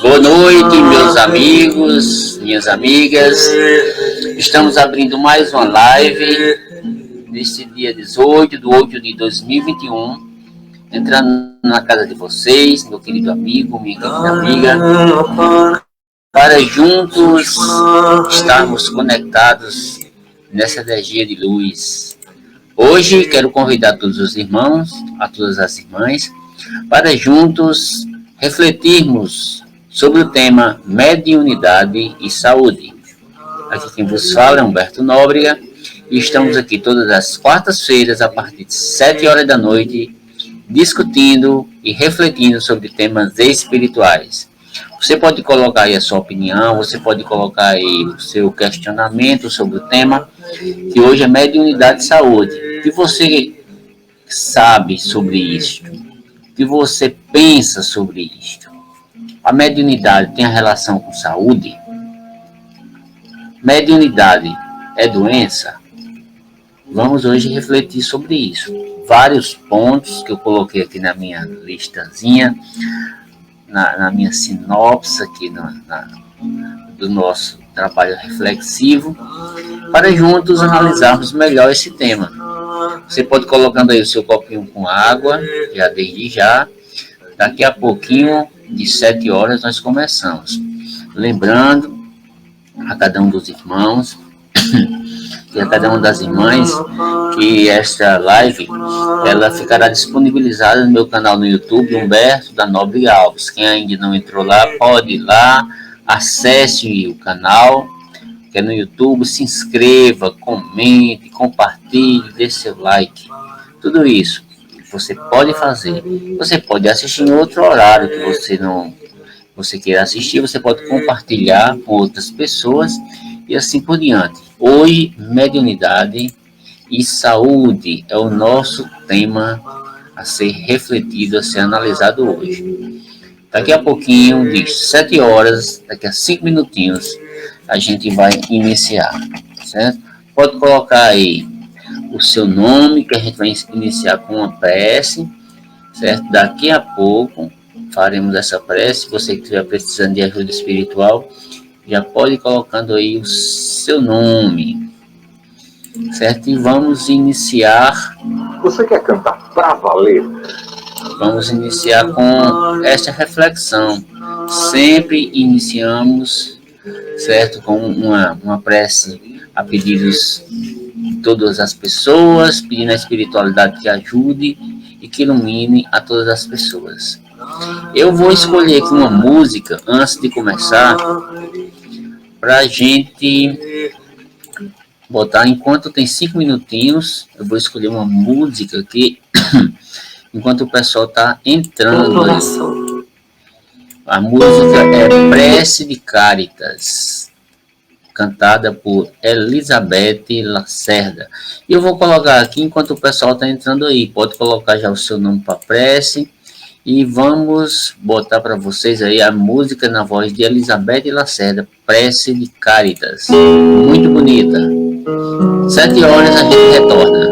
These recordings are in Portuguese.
Boa noite, meus amigos, minhas amigas. Estamos abrindo mais uma live neste dia 18 de 8 de 2021. Entrando na casa de vocês, meu querido amigo, minha querida amiga, para juntos estarmos conectados nessa energia de luz. Hoje quero convidar todos os irmãos, a todas as irmãs, para juntos refletirmos sobre o tema mediunidade e saúde. Aqui quem vos fala é Humberto Nóbrega e estamos aqui todas as quartas-feiras a partir de 7 horas da noite discutindo e refletindo sobre temas espirituais. Você pode colocar aí a sua opinião, você pode colocar aí o seu questionamento sobre o tema, que hoje é mediunidade e saúde. O que você sabe sobre isto? O que você pensa sobre isto? A mediunidade tem a relação com saúde? Mediunidade é doença? Vamos hoje refletir sobre isso. Vários pontos que eu coloquei aqui na minha listazinha, na minha sinopse aqui do nosso trabalho reflexivo, para juntos analisarmos melhor esse tema. Você pode colocando aí o seu copinho com água, já desde já. Daqui a pouquinho, de 7 horas, nós começamos. Lembrando a cada um dos irmãos e a cada uma das irmãs que esta live ela ficará disponibilizada no meu canal no YouTube, Humberto da Nóbrega Alves. Quem ainda não entrou lá, pode ir lá, acesse o canal, que é no YouTube, se inscreva, comente, compartilhe, dê seu like. Tudo isso você pode fazer. Você pode assistir em outro horário que você queira assistir, você pode compartilhar com outras pessoas e assim por diante. Hoje, mediunidade e saúde é o nosso tema a ser refletido, a ser analisado hoje. Daqui a pouquinho, de 7 horas, daqui a 5 minutinhos, a gente vai iniciar, certo? Pode colocar aí o seu nome, que a gente vai iniciar com uma prece, certo? Daqui a pouco faremos essa prece. Se você estiver precisando de ajuda espiritual, já pode ir colocando aí o seu nome, certo? E vamos iniciar. Você quer cantar pra valer? Vamos iniciar com esta reflexão. Sempre iniciamos, certo? Com uma prece a pedidos de todas as pessoas, pedindo a espiritualidade que ajude e que ilumine a todas as pessoas. Eu vou escolher aqui uma música antes de começar, para a gente botar, enquanto tem 5 minutinhos, eu vou escolher uma música aqui, enquanto o pessoal está entrando. A música é Prece de Caritas, cantada por Elizabeth Lacerda. E eu vou colocar aqui enquanto o pessoal está entrando aí. Pode colocar já o seu nome para prece. E vamos botar para vocês aí a música na voz de Elizabeth Lacerda, Prece de Caritas. Muito bonita. 7 horas a gente retorna.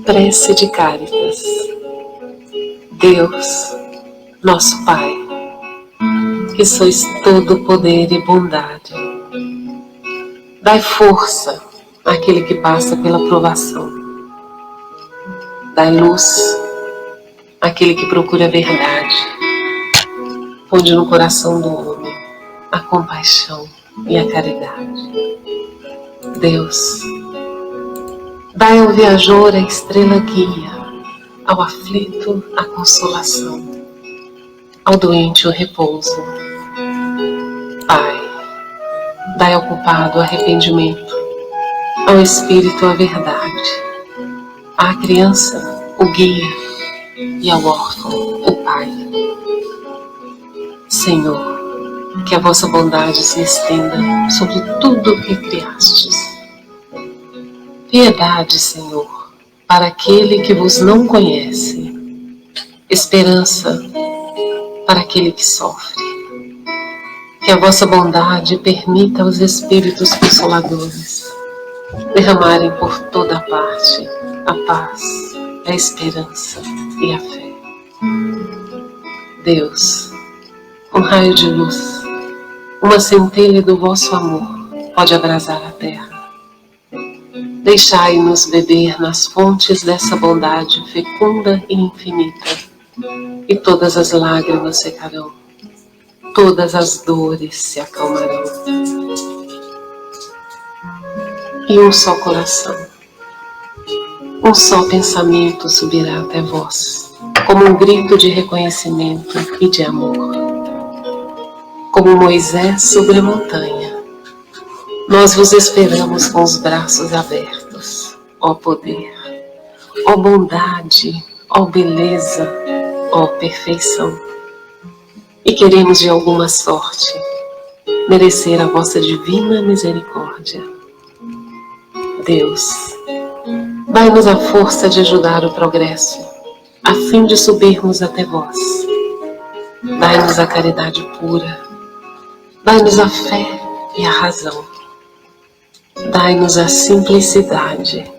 Prece de Caritas. Deus, nosso Pai, que sois todo poder e bondade, dai força àquele que passa pela provação, dai luz àquele que procura a verdade, ponde no coração do homem a compaixão e a caridade. Deus, dai ao viajor a estrela guia, ao aflito a consolação, ao doente o repouso. Pai, dai ao culpado o arrependimento, ao espírito a verdade, à criança o guia e ao órfão o pai. Senhor, Que a vossa bondade se estenda sobre tudo o que criastes. Piedade, Senhor, para aquele que vos não conhece. Esperança para aquele que sofre. Que a vossa bondade permita aos Espíritos Consoladores derramarem por toda parte a paz, a esperança e a fé. Deus, um raio de luz, uma centelha do vosso amor pode abrasar a terra. Deixai-nos beber nas fontes dessa bondade fecunda e infinita, e todas as lágrimas secarão, todas as dores se acalmarão. E um só coração, um só pensamento subirá até vós, como um grito de reconhecimento e de amor. Como Moisés sobre a montanha, nós vos esperamos com os braços abertos, ó poder, ó bondade, ó beleza, ó perfeição. E queremos de alguma sorte merecer a vossa divina misericórdia. Deus, dai-nos a força de ajudar o progresso, a fim de subirmos até vós. Dai-nos a caridade pura, dai-nos a fé e a razão. Dai-nos a simplicidade,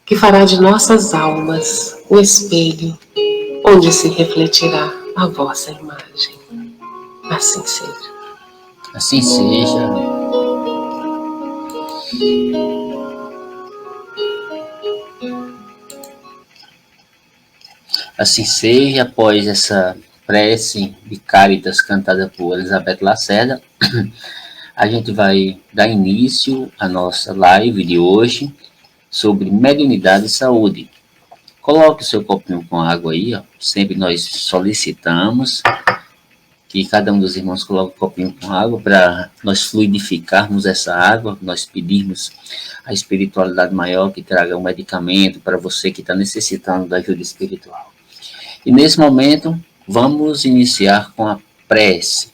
que fará de nossas almas o espelho onde se refletirá a vossa imagem. Assim seja. Assim seja. Assim seja, após essa prece de Caritas cantada por Elizabeth Lacerda, a gente vai dar início à nossa live de hoje sobre mediunidade e saúde. Coloque o seu copinho com água aí, ó. Sempre nós solicitamos que cada um dos irmãos coloque um copinho com água para nós fluidificarmos essa água, nós pedirmos a espiritualidade maior que traga um medicamento para você que está necessitando da ajuda espiritual. E nesse momento, vamos iniciar com a prece.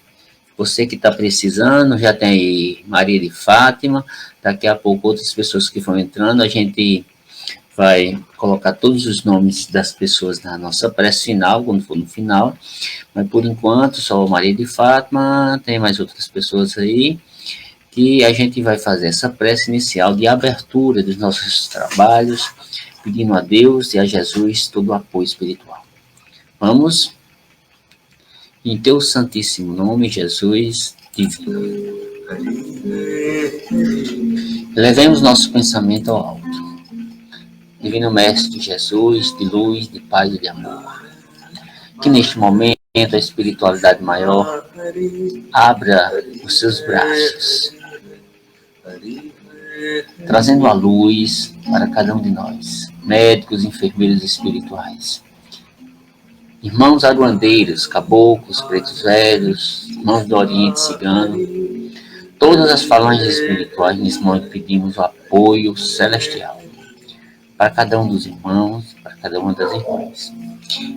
Você que está precisando, já tem aí Maria de Fátima, daqui a pouco outras pessoas que vão entrando, a gente vai colocar todos os nomes das pessoas na nossa prece final, quando for no final, mas por enquanto só Maria de Fátima, tem mais outras pessoas aí, que a gente vai fazer essa prece inicial de abertura dos nossos trabalhos, pedindo a Deus e a Jesus todo o apoio espiritual. Vamos? Em teu santíssimo nome, Jesus divino. Elevemos nosso pensamento ao alto. Divino Mestre Jesus, de luz, de paz e de amor. Que neste momento a espiritualidade maior abra os seus braços, trazendo a luz para cada um de nós, médicos, enfermeiros espirituais. Irmãos aruandeiros, caboclos, pretos velhos, irmãos do Oriente Cigano, todas as falanges espirituais, nesse momento pedimos o apoio celestial para cada um dos irmãos, para cada uma das irmãs.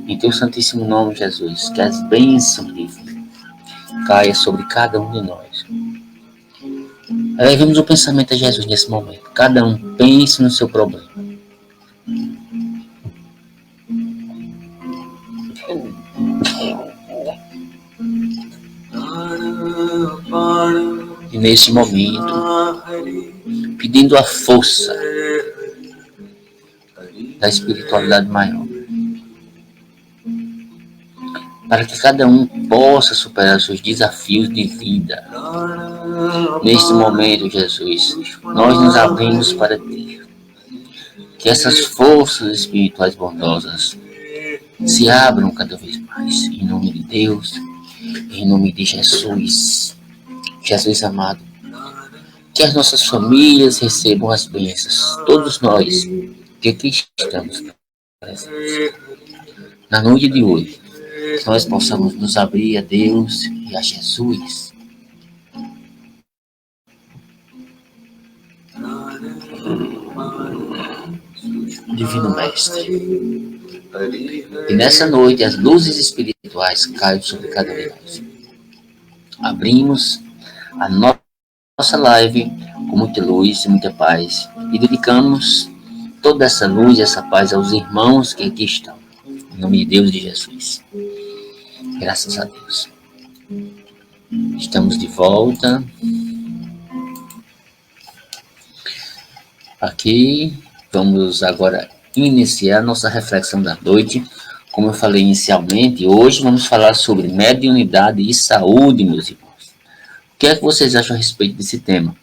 Em teu santíssimo nome, Jesus, que as bênçãos divinas caia sobre cada um de nós. Levemos o pensamento a Jesus nesse momento. Cada um pense no seu problema. E nesse momento, pedindo a força da espiritualidade maior, para que cada um possa superar os seus desafios de vida. Neste momento, Jesus, nós nos abrimos para ti. Que essas forças espirituais bondosas se abram cada vez mais. Em nome de Deus, em nome de Jesus. Jesus amado, que as nossas famílias recebam as bênçãos. Todos nós que aqui estamos presentes. Na noite de hoje, que nós possamos nos abrir a Deus e a Jesus. Divino Mestre. E nessa noite as luzes espirituais caem sobre cada um de nós. abrimos a nossa live com muita luz e muita paz e dedicamos toda essa luz e essa paz aos irmãos que aqui estão. Em nome de Deus e de Jesus. Graças a Deus. Estamos de volta. Aqui, vamos agora iniciar nossa reflexão da noite. Como eu falei inicialmente, hoje vamos falar sobre mediunidade e saúde, meus irmãos. O que é que vocês acham a respeito desse tema?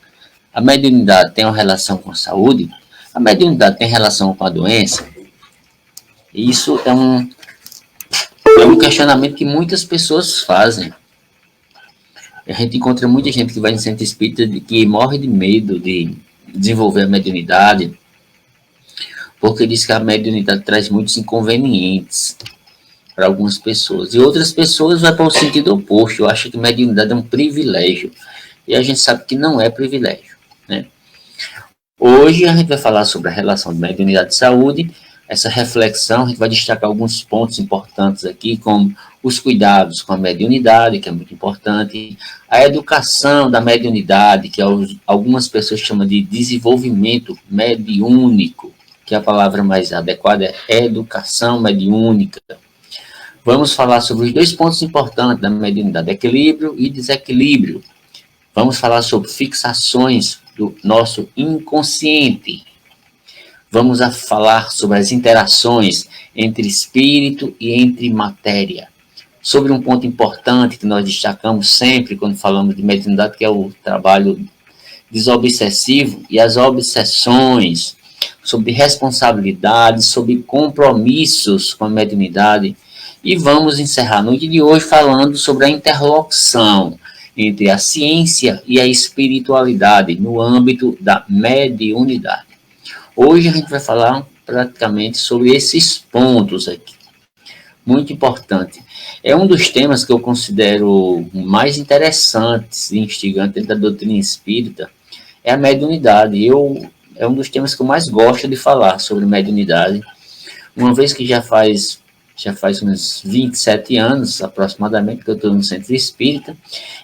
A mediunidade tem uma relação com a saúde? A mediunidade tem relação com a doença? Isso é um questionamento que muitas pessoas fazem. A gente encontra muita gente que vai no centro espírita que morre de medo de desenvolver a mediunidade, porque diz que a mediunidade traz muitos inconvenientes para algumas pessoas. E outras pessoas vão para o sentido oposto. Eu acho que mediunidade é um privilégio. E a gente sabe que não é privilégio, né? Hoje a gente vai falar sobre a relação de mediunidade e saúde. Essa reflexão, a gente vai destacar alguns pontos importantes aqui, como os cuidados com a mediunidade, que é muito importante, a educação da mediunidade, que algumas pessoas chamam de desenvolvimento mediúnico, que a palavra mais adequada é educação mediúnica. Vamos falar sobre os dois pontos importantes da mediunidade, equilíbrio e desequilíbrio. Vamos falar sobre fixações do nosso inconsciente. Vamos falar sobre as interações entre espírito e entre matéria. Sobre um ponto importante que nós destacamos sempre quando falamos de mediunidade, que é o trabalho desobsessivo e as obsessões, sobre responsabilidade, sobre compromissos com a mediunidade. E vamos encerrar a noite de hoje falando sobre a interlocução entre a ciência e a espiritualidade no âmbito da mediunidade. Hoje a gente vai falar praticamente sobre esses pontos aqui. Muito importante. É um dos temas que eu considero mais interessantes e instigantes da doutrina espírita, é a mediunidade. É um dos temas que eu mais gosto de falar sobre mediunidade, uma vez que já faz uns 27 anos, aproximadamente, que eu estou no centro espírita,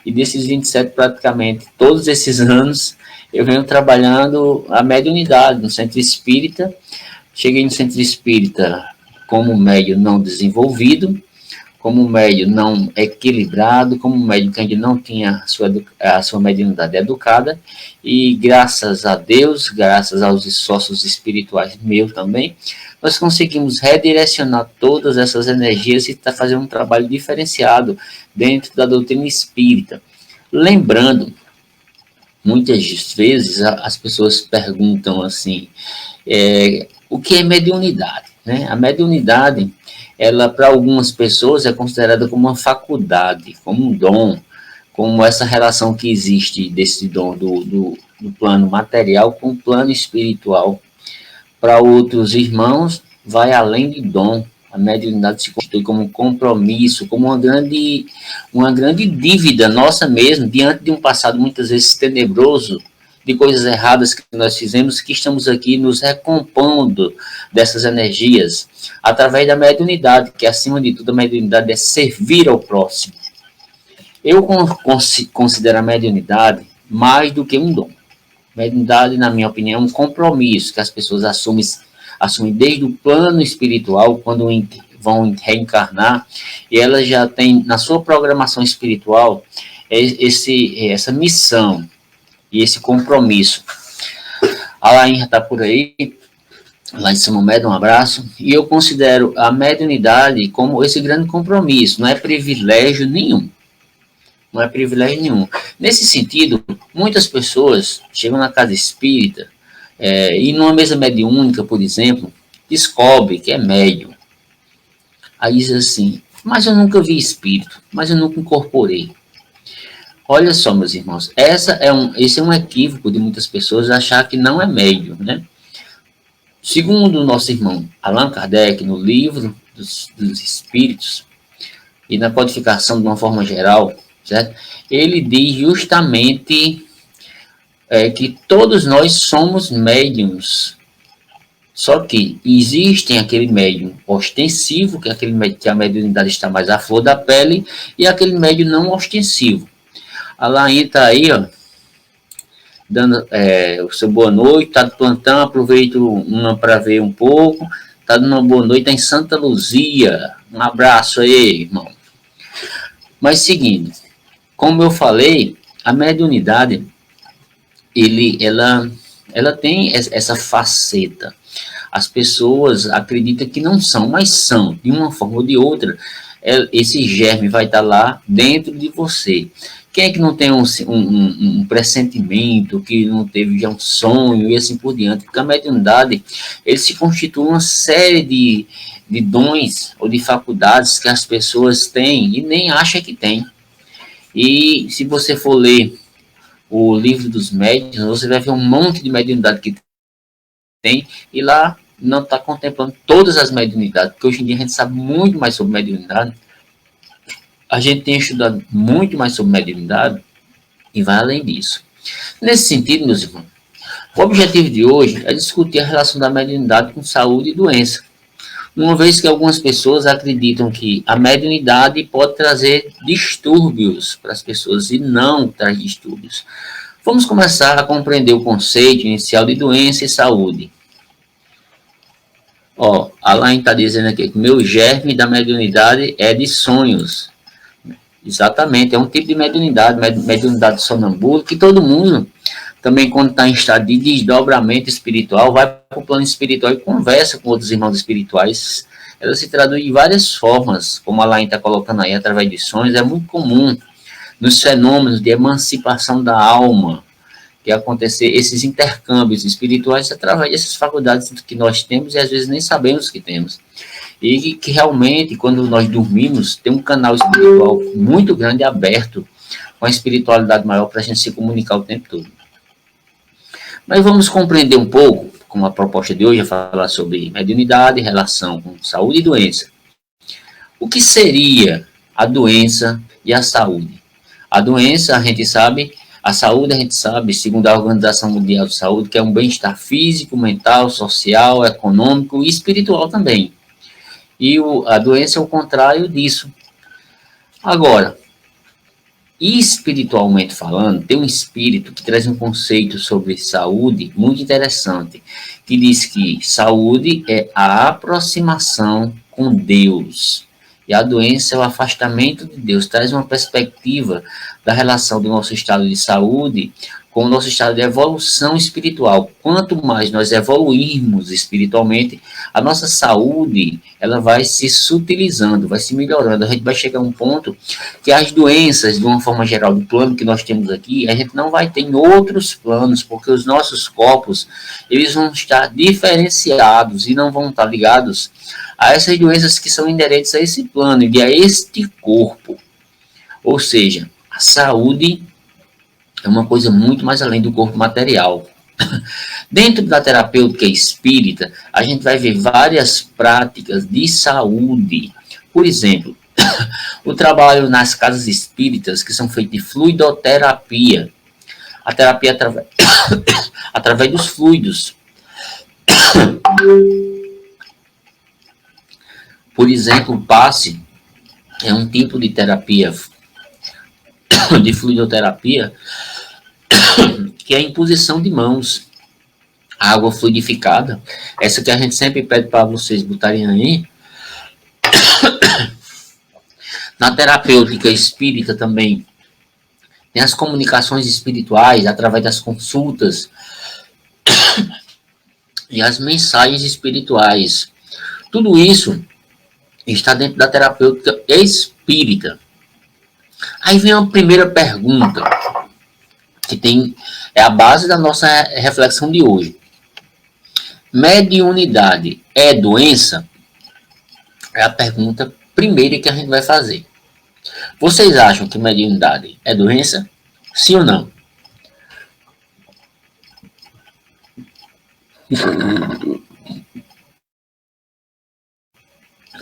e desses 27, praticamente, todos esses anos, eu venho trabalhando a mediunidade no centro espírita. Cheguei no centro espírita como médium não desenvolvido, como médium não equilibrado, como médium que ainda não tinha a sua mediunidade educada, e graças a Deus, graças aos esforços espirituais meus também, nós conseguimos redirecionar todas essas energias e fazer um trabalho diferenciado dentro da doutrina espírita. Lembrando, muitas vezes as pessoas perguntam assim, o que é mediunidade? Né? A mediunidade, ela para algumas pessoas é considerada como uma faculdade, como um dom, como essa relação que existe desse dom do plano material com o plano espiritual. Para outros irmãos, vai além de dom. A mediunidade se constitui como um compromisso, como uma grande dívida nossa mesmo, diante de um passado muitas vezes tenebroso, de coisas erradas que nós fizemos, que estamos aqui nos recompondo dessas energias, através da mediunidade, que acima de tudo a mediunidade é servir ao próximo. Eu considero a mediunidade mais do que um dom. Mediunidade, na minha opinião, é um compromisso que as pessoas assumem desde o plano espiritual, quando vão reencarnar, e elas já têm na sua programação espiritual essa missão e esse compromisso. A Lainha já está por aí, lá em São Médio, um abraço, e eu considero a mediunidade como esse grande compromisso, não é privilégio nenhum. Não é privilégio nenhum. Nesse sentido, muitas pessoas chegam na casa espírita e numa mesa mediúnica, por exemplo, descobre que é médium. Aí diz assim, mas eu nunca vi espírito, mas eu nunca incorporei. Olha só, meus irmãos, esse é um equívoco de muitas pessoas achar que não é médium, né? Segundo o nosso irmão Allan Kardec, no livro dos Espíritos, e na codificação de uma forma geral, certo? Ele diz justamente que todos nós somos médiums. Só que existem aquele médium ostensivo, que é aquele médium que a mediunidade está mais à flor da pele, e aquele médium não ostensivo. A Lainha tá aí, ó, dando o seu boa noite, tá de plantão, aproveito uma para ver um pouco, tá dando uma boa noite, tá em Santa Luzia, um abraço aí, irmão. Mas seguindo, como eu falei, a mediunidade, ela tem essa faceta. As pessoas acreditam que não são, mas são, de uma forma ou de outra. Esse germe vai estar lá dentro de você. Quem é que não tem um pressentimento, que não teve já um sonho e assim por diante? Porque a mediunidade, ele se constitui uma série de dons ou de faculdades que as pessoas têm e nem acham que tem. E se você for ler o livro dos médiuns, você vai ver um monte de mediunidade que tem, e lá não está contemplando todas as mediunidades, porque hoje em dia a gente sabe muito mais sobre mediunidade, a gente tem estudado muito mais sobre mediunidade, e vai além disso. Nesse sentido, meus irmãos, o objetivo de hoje é discutir a relação da mediunidade com saúde e doença, uma vez que algumas pessoas acreditam que a mediunidade pode trazer distúrbios para as pessoas, e não traz distúrbios. Vamos começar a compreender o conceito inicial de doença e saúde. Ó, a Alain está dizendo aqui que o meu germe da mediunidade é de sonhos. Exatamente, é um tipo de mediunidade, mediunidade sonambúlica, que todo mundo, também quando está em estado de desdobramento espiritual, vai para o plano espiritual e conversa com outros irmãos espirituais. Ela se traduz de várias formas, como a Alain está colocando aí, através de sonhos. É muito comum nos fenômenos de emancipação da alma, que acontecer esses intercâmbios espirituais através dessas faculdades que nós temos e às vezes nem sabemos que temos. E que realmente, quando nós dormimos, tem um canal espiritual muito grande aberto, com a espiritualidade maior para a gente se comunicar o tempo todo. Mas vamos compreender um pouco, como a proposta de hoje é falar sobre mediunidade, relação com saúde e doença. O que seria a doença e a saúde? A doença, a gente sabe, a saúde, a gente sabe, segundo a Organização Mundial de Saúde, que é um bem-estar físico, mental, social, econômico e espiritual também. E a doença é o contrário disso. Agora, espiritualmente falando, tem um espírito que traz um conceito sobre saúde muito interessante, que diz que saúde é a aproximação com Deus. E a doença é o afastamento de Deus, traz uma perspectiva da relação do nosso estado de saúde com o nosso estado de evolução espiritual. Quanto mais nós evoluirmos espiritualmente, a nossa saúde ela vai se sutilizando, vai se melhorando. A gente vai chegar a um ponto que as doenças, de uma forma geral, do plano que nós temos aqui, a gente não vai ter em outros planos, porque os nossos corpos eles vão estar diferenciados e não vão estar ligados a essas doenças que são inerentes a esse plano e a este corpo. Ou seja, a saúde é uma coisa muito mais além do corpo material. Dentro da terapêutica espírita, a gente vai ver várias práticas de saúde. Por exemplo, o trabalho nas casas espíritas, que são feitas de fluidoterapia. A terapia através dos fluidos. Por exemplo, o passe é um tipo de terapia, de fluidoterapia, que é a imposição de mãos. A água fluidificada, essa que a gente sempre pede para vocês botarem aí. Na terapêutica espírita também tem as comunicações espirituais através das consultas e as mensagens espirituais. Tudo isso está dentro da terapêutica espírita. Aí vem a primeira pergunta, que é a base da nossa reflexão de hoje. Mediunidade é doença? É a pergunta primeira que a gente vai fazer. Vocês acham que mediunidade é doença? Sim ou não?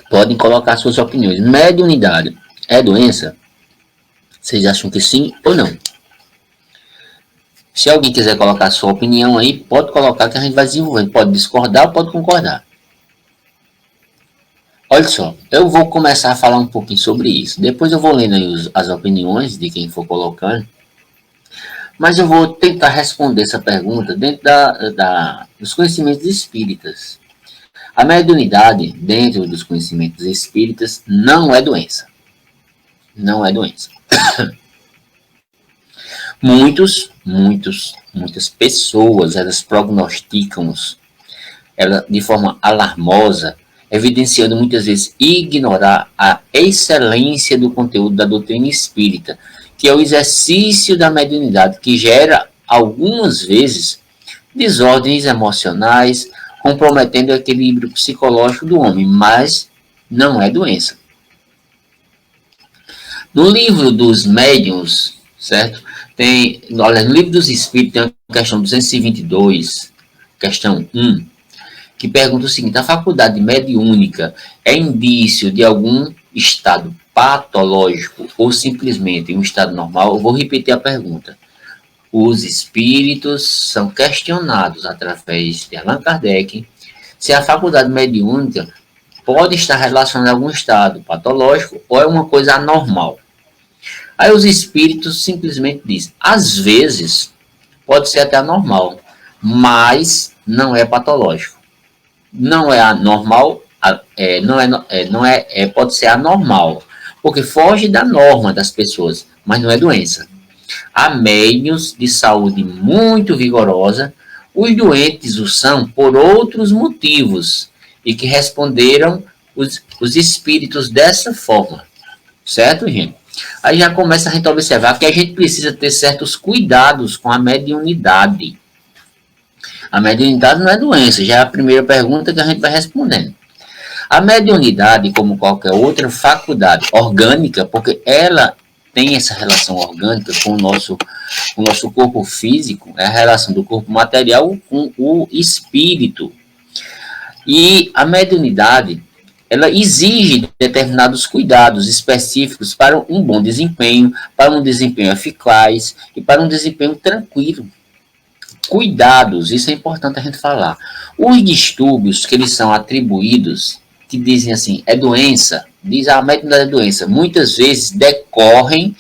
Podem colocar suas opiniões. Mediunidade é doença? Vocês acham que sim ou não? Se alguém quiser colocar sua opinião aí, pode colocar que a gente vai desenvolver. Pode discordar ou pode concordar. Olha só, eu vou começar a falar um pouquinho sobre isso. Depois eu vou lendo aí as opiniões de quem for colocando. Mas eu vou tentar responder essa pergunta dentro dos conhecimentos espíritas. A mediunidade, dentro dos conhecimentos espíritas, não é doença. Não é doença. Muitas pessoas, elas prognosticam ela de forma alarmosa, evidenciando muitas vezes ignorar a excelência do conteúdo da doutrina espírita, que é o exercício da mediunidade, que gera, algumas vezes, desordens emocionais, comprometendo o equilíbrio psicológico do homem, mas não é doença. No livro dos médiuns, certo? Olha, no livro dos Espíritos tem a questão 222, questão 1, que pergunta o seguinte: a faculdade mediúnica é indício de algum estado patológico ou simplesmente um estado normal? Eu vou repetir a pergunta. Os espíritos são questionados através de Allan Kardec se a faculdade mediúnica pode estar relacionada a algum estado patológico ou é uma coisa anormal. Aí os espíritos simplesmente dizem: às vezes pode ser até anormal, mas não é patológico. Não é anormal, pode ser anormal, porque foge da norma das pessoas, mas não é doença. Há médiuns de saúde muito vigorosa, os doentes o são por outros motivos, e que responderam os espíritos dessa forma. Certo, gente? Aí já começa a gente observar que a gente precisa ter certos cuidados com a mediunidade. A mediunidade não é doença, já é a primeira pergunta que a gente vai respondendo. A mediunidade, como qualquer outra faculdade orgânica, porque ela tem essa relação orgânica com o nosso corpo físico, é a relação do corpo material com o espírito. E a mediunidade, ela exige determinados cuidados específicos para um bom desempenho, para um desempenho eficaz e para um desempenho tranquilo. Cuidados, isso é importante a gente falar. Os distúrbios que eles são atribuídos, que dizem assim, é doença, diz a mediunidade é doença, muitas vezes decorrem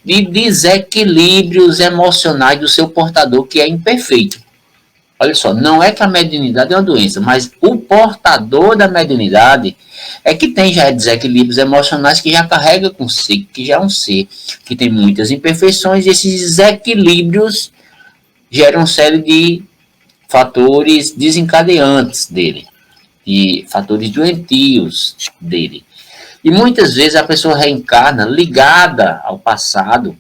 de desequilíbrios emocionais do seu portador, que é imperfeito. Olha só, não é que a mediunidade é uma doença, mas o portador da mediunidade é que tem já desequilíbrios emocionais, que já carrega consigo, que já é um ser que tem muitas imperfeições, e esses desequilíbrios geram uma série de fatores desencadeantes dele, de fatores doentios dele. E muitas vezes a pessoa reencarna ligada ao passado,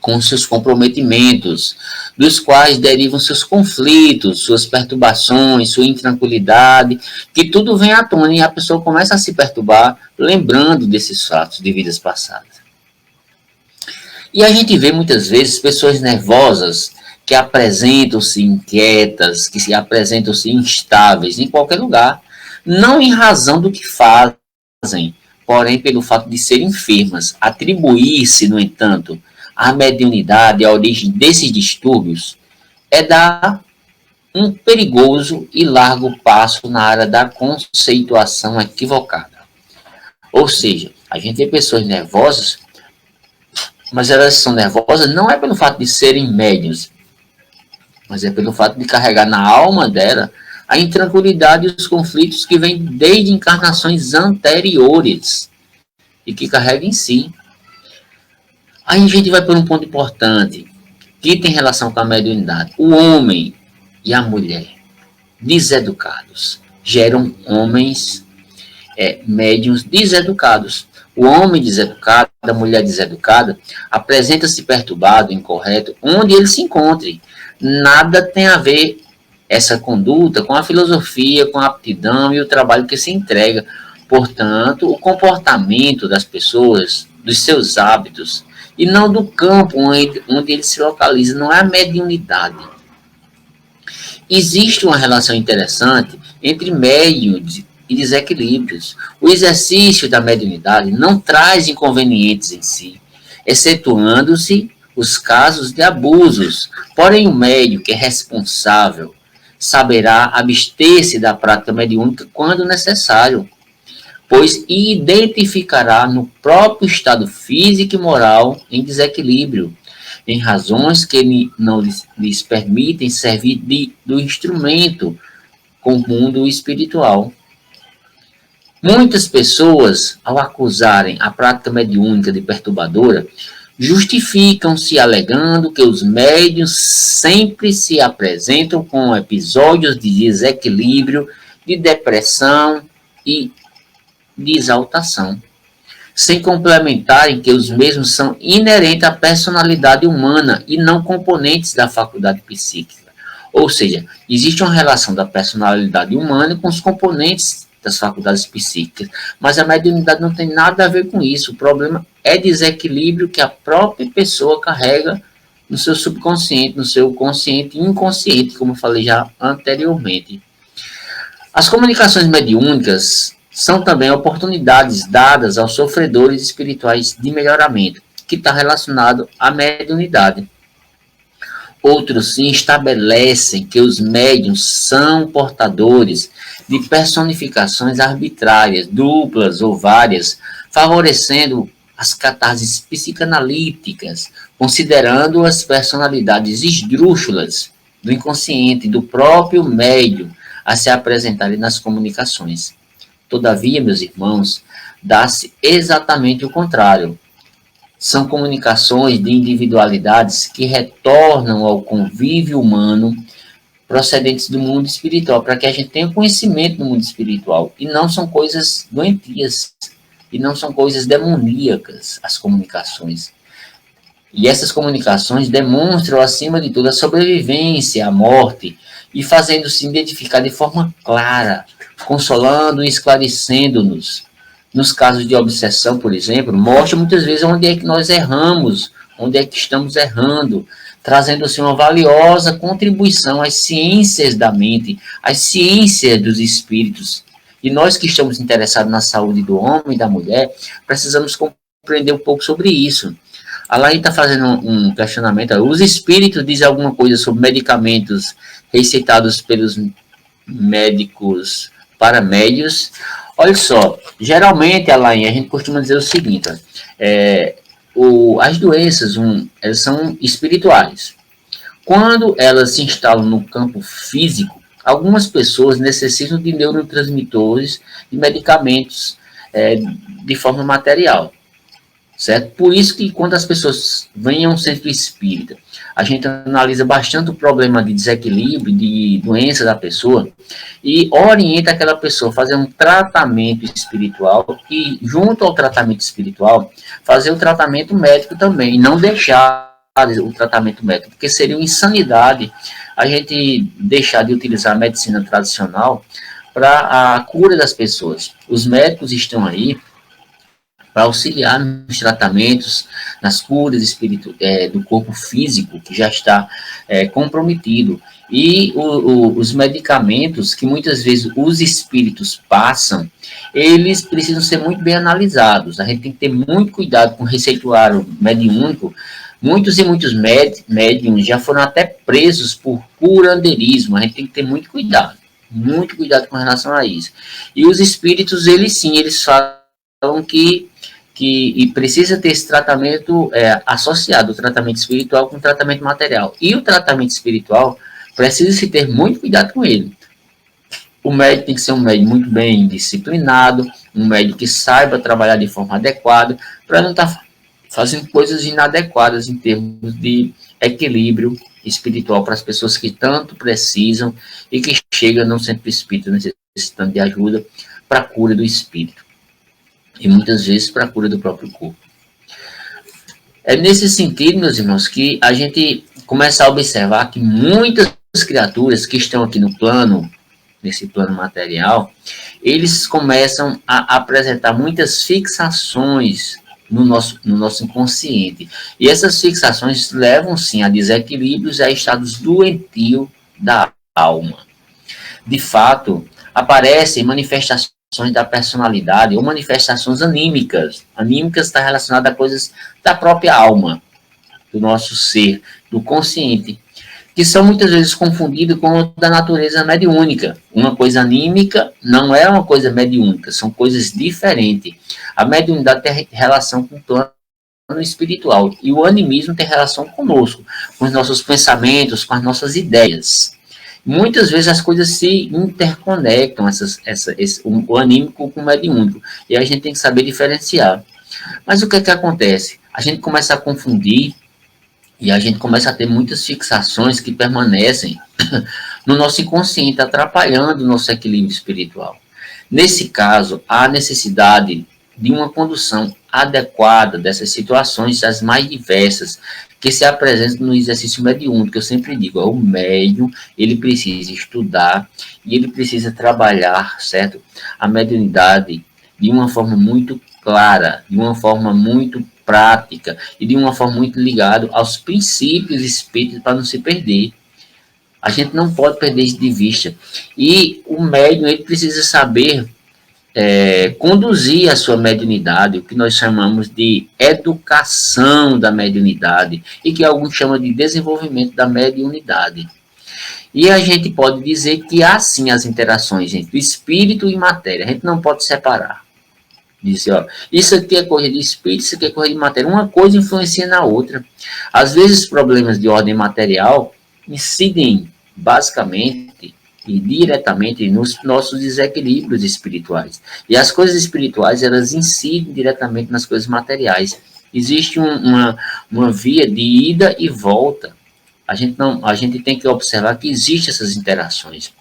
com seus comprometimentos, dos quais derivam seus conflitos, suas perturbações, sua intranquilidade, que tudo vem à tona e a pessoa começa a se perturbar lembrando desses fatos de vidas passadas. E a gente vê muitas vezes pessoas nervosas que apresentam-se inquietas, que se apresentam-se instáveis em qualquer lugar, não em razão do que fazem, porém pelo fato de serem enfermas. Atribuir-se, no entanto, a mediunidade, a origem desses distúrbios, é dar um perigoso e largo passo na área da conceituação equivocada. Ou seja, a gente vê pessoas nervosas, mas elas são nervosas não é pelo fato de serem médiuns, mas é pelo fato de carregar na alma dela a intranquilidade e os conflitos que vêm desde encarnações anteriores e que carrega em si. Aí a gente vai por um ponto importante, que tem relação com a mediunidade. O homem e a mulher deseducados geram homens médiuns deseducados. O homem deseducado, a mulher deseducada, apresenta-se perturbado, incorreto, onde ele se encontre. Nada tem a ver essa conduta com a filosofia, com a aptidão e o trabalho que se entrega. Portanto, o comportamento das pessoas, dos seus hábitos, e não do campo onde ele se localiza, não é a mediunidade. Existe uma relação interessante entre médiuns e desequilíbrios. O exercício da mediunidade não traz inconvenientes em si, excetuando-se os casos de abusos. Porém, o médium que é responsável saberá abster-se da prática mediúnica quando necessário, pois identificará no próprio estado físico e moral em desequilíbrio, em razões que não lhes permitem servir do instrumento com o mundo espiritual. Muitas pessoas, ao acusarem a prática mediúnica de perturbadora, justificam-se alegando que os médiuns sempre se apresentam com episódios de desequilíbrio, de depressão e de exaltação, sem complementarem que os mesmos são inerentes à personalidade humana e não componentes da faculdade psíquica. Ou seja, existe uma relação da personalidade humana com os componentes das faculdades psíquicas, mas a mediunidade não tem nada a ver com isso. O problema é desequilíbrio que a própria pessoa carrega no seu subconsciente, no seu consciente e inconsciente, como eu falei já anteriormente. As comunicações mediúnicas são também oportunidades dadas aos sofredores espirituais de melhoramento, que está relacionado à mediunidade. Outros sim estabelecem que os médiuns são portadores de personificações arbitrárias, duplas ou várias, favorecendo as catarses psicanalíticas, considerando as personalidades esdrúxulas do inconsciente do próprio médium a se apresentarem nas comunicações. Todavia, meus irmãos, dá-se exatamente o contrário. São comunicações de individualidades que retornam ao convívio humano procedentes do mundo espiritual, para que a gente tenha conhecimento do mundo espiritual. E não são coisas doentias, e não são coisas demoníacas, as comunicações. E essas comunicações demonstram, acima de tudo, a sobrevivência à morte, e fazendo-se identificar de forma clara, consolando e esclarecendo-nos. Nos casos de obsessão, por exemplo, mostra muitas vezes onde é que nós erramos, onde é que estamos errando, trazendo assim uma valiosa contribuição às ciências da mente, às ciências dos espíritos. E nós que estamos interessados na saúde do homem e da mulher, precisamos compreender um pouco sobre isso. A Laí está fazendo um questionamento. Os espíritos dizem alguma coisa sobre medicamentos receitados pelos médicos para médios? Olha só, geralmente, Alain, a gente costuma dizer o seguinte, as doenças elas são espirituais. Quando elas se instalam no campo físico, algumas pessoas necessitam de neurotransmissores e medicamentos de forma material, certo? Por isso que quando as pessoas vêm a um centro espírita, a gente analisa bastante o problema de desequilíbrio, de doença da pessoa e orienta aquela pessoa a fazer um tratamento espiritual e, junto ao tratamento espiritual, fazer o tratamento médico também, e não deixar o tratamento médico, porque seria uma insanidade a gente deixar de utilizar a medicina tradicional para a cura das pessoas. Os médicos estão aí para auxiliar nos tratamentos, nas curas do corpo físico, que já está comprometido. E os medicamentos que muitas vezes os espíritos passam, eles precisam ser muito bem analisados. A gente tem que ter muito cuidado com o receituário mediúnico. Muitos e muitos médiums já foram até presos por curandeirismo. A gente tem que ter muito cuidado com relação a isso. E os espíritos, eles falam que precisa ter esse tratamento associado, o tratamento espiritual com o tratamento material. E o tratamento espiritual, precisa se ter muito cuidado com ele. O médico tem que ser um médico muito bem disciplinado, um médico que saiba trabalhar de forma adequada, para não estar fazendo coisas inadequadas em termos de equilíbrio espiritual para as pessoas que tanto precisam e que chegam no centro espírita necessitando de ajuda para a cura do espírito. E muitas vezes para a cura do próprio corpo. É nesse sentido, meus irmãos, que a gente começa a observar que muitas criaturas que estão aqui nesse plano material, eles começam a apresentar muitas fixações no nosso inconsciente. E essas fixações levam, sim, a desequilíbrios e a estados doentios da alma. De fato, aparecem manifestações da personalidade ou manifestações anímicas. Anímicas está relacionada a coisas da própria alma, do nosso ser, do consciente, que são muitas vezes confundidas com o da natureza mediúnica. Uma coisa anímica não é uma coisa mediúnica, são coisas diferentes. A mediunidade tem relação com o plano plano espiritual. E o animismo tem relação conosco, com os nossos pensamentos, com as nossas ideias. Muitas vezes as coisas se interconectam, o anímico com o mediúnico, e a gente tem que saber diferenciar. Mas o que é que acontece? A gente começa a confundir e a gente começa a ter muitas fixações que permanecem no nosso inconsciente, atrapalhando o nosso equilíbrio espiritual. Nesse caso, há necessidade de uma condução adequada dessas situações, as mais diversas, que se apresentam no exercício mediúnico, que eu sempre digo, o médium, ele precisa estudar e ele precisa trabalhar, certo? A mediunidade de uma forma muito clara, de uma forma muito prática e de uma forma muito ligada aos princípios espíritas para não se perder. A gente não pode perder isso de vista. E o médium, ele precisa saber conduzir a sua mediunidade, o que nós chamamos de educação da mediunidade, e que alguns chamam de desenvolvimento da mediunidade. E a gente pode dizer que há sim as interações entre espírito e matéria, a gente não pode separar. Dizer, ó, isso aqui é coisa de espírito, isso aqui é coisa de matéria, uma coisa influencia na outra. Às vezes problemas de ordem material incidem basicamente e diretamente nos nossos desequilíbrios espirituais. E as coisas espirituais, elas incidem diretamente nas coisas materiais. Existe uma via de ida e volta. A gente tem que observar que existem essas interações.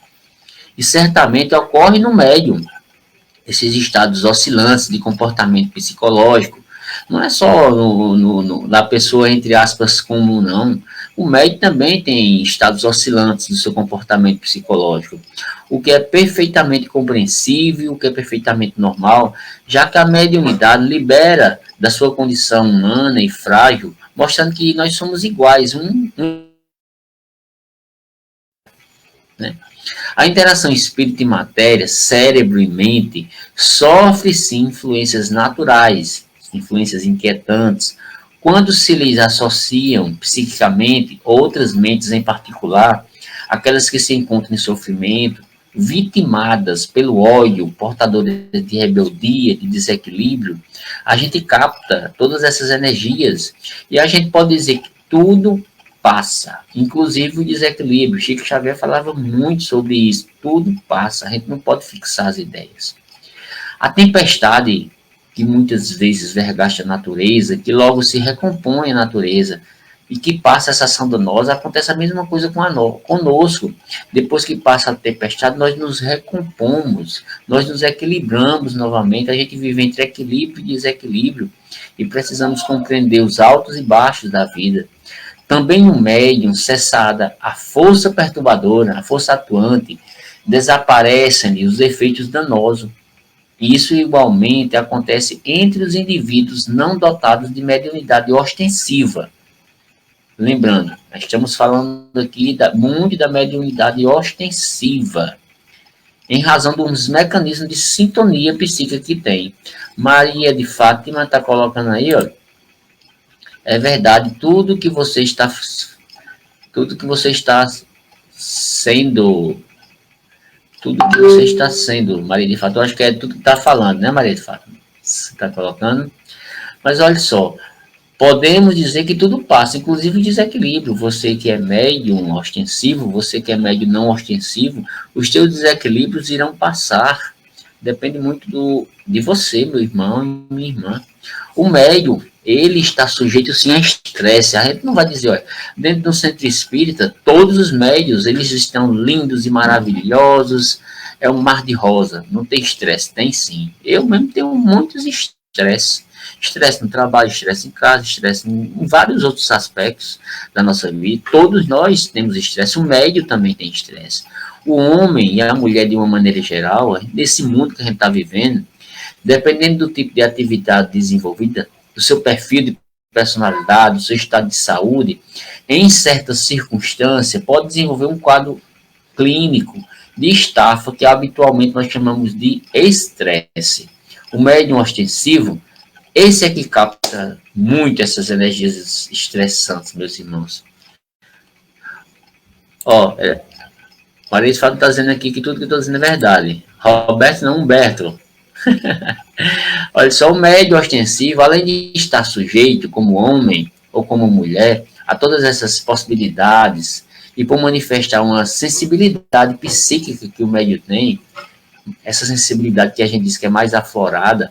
E certamente ocorre no médium, esses estados oscilantes de comportamento psicológico. Não é só na pessoa, entre aspas, comum, não. O médium também tem estados oscilantes do seu comportamento psicológico, o que é perfeitamente compreensível, o que é perfeitamente normal, já que a mediunidade libera da sua condição humana e frágil, mostrando que nós somos iguais, né? A interação espírito e matéria, cérebro e mente, sofre sim influências naturais, influências inquietantes, quando se lhes associam psiquicamente outras mentes em particular, aquelas que se encontram em sofrimento, vitimadas pelo ódio, portadoras de rebeldia, de desequilíbrio, a gente capta todas essas energias e a gente pode dizer que tudo passa, inclusive o desequilíbrio. Chico Xavier falava muito sobre isso, tudo passa, a gente não pode fixar as ideias. A tempestade que muitas vezes vergasta a natureza, que logo se recompõe a natureza, e que passa essa ação danosa, acontece a mesma coisa conosco. Depois que passa a tempestade, nós nos recompomos, nós nos equilibramos novamente, a gente vive entre equilíbrio e desequilíbrio, e precisamos compreender os altos e baixos da vida. Também no médium, cessada a força perturbadora, a força atuante, desaparecem os efeitos danosos. Isso igualmente acontece entre os indivíduos não dotados de mediunidade ostensiva. Lembrando, nós estamos falando aqui muito da mediunidade ostensiva, em razão dos mecanismos de sintonia psíquica que tem. Maria de Fátima está colocando aí, ó, é verdade, tudo que você está sendo, Maria de Fátima, eu acho que é tudo que está falando, né, Maria de Fátima? Você está colocando. Mas olha só, podemos dizer que tudo passa, inclusive o desequilíbrio. Você que é médium ostensivo, você que é médium não ostensivo, os seus desequilíbrios irão passar. Depende muito de você, meu irmão e minha irmã. O médium, ele está sujeito sim a estresse. A gente não vai dizer, olha, dentro do centro espírita, todos os médios, eles estão lindos e maravilhosos, é um mar de rosa, não tem estresse, tem sim. Eu mesmo tenho muitos estresses. Estresse no trabalho, estresse em casa, estresse em vários outros aspectos da nossa vida. Todos nós temos estresse, o médio também tem estresse. O homem e a mulher, de uma maneira geral, nesse mundo que a gente está vivendo, dependendo do tipo de atividade desenvolvida, do seu perfil de personalidade, do seu estado de saúde, em certas circunstâncias, pode desenvolver um quadro clínico de estafa, que habitualmente nós chamamos de estresse. O médium ostensivo, esse é que capta muito essas energias estressantes, meus irmãos. Ó, Maria de Fato está dizendo aqui que tudo que eu estou dizendo é verdade. Roberto, não, Humberto. Olha só, o médium ostensivo, além de estar sujeito, como homem ou como mulher, a todas essas possibilidades, e por manifestar uma sensibilidade psíquica que o médium tem, essa sensibilidade que a gente diz que é mais aflorada,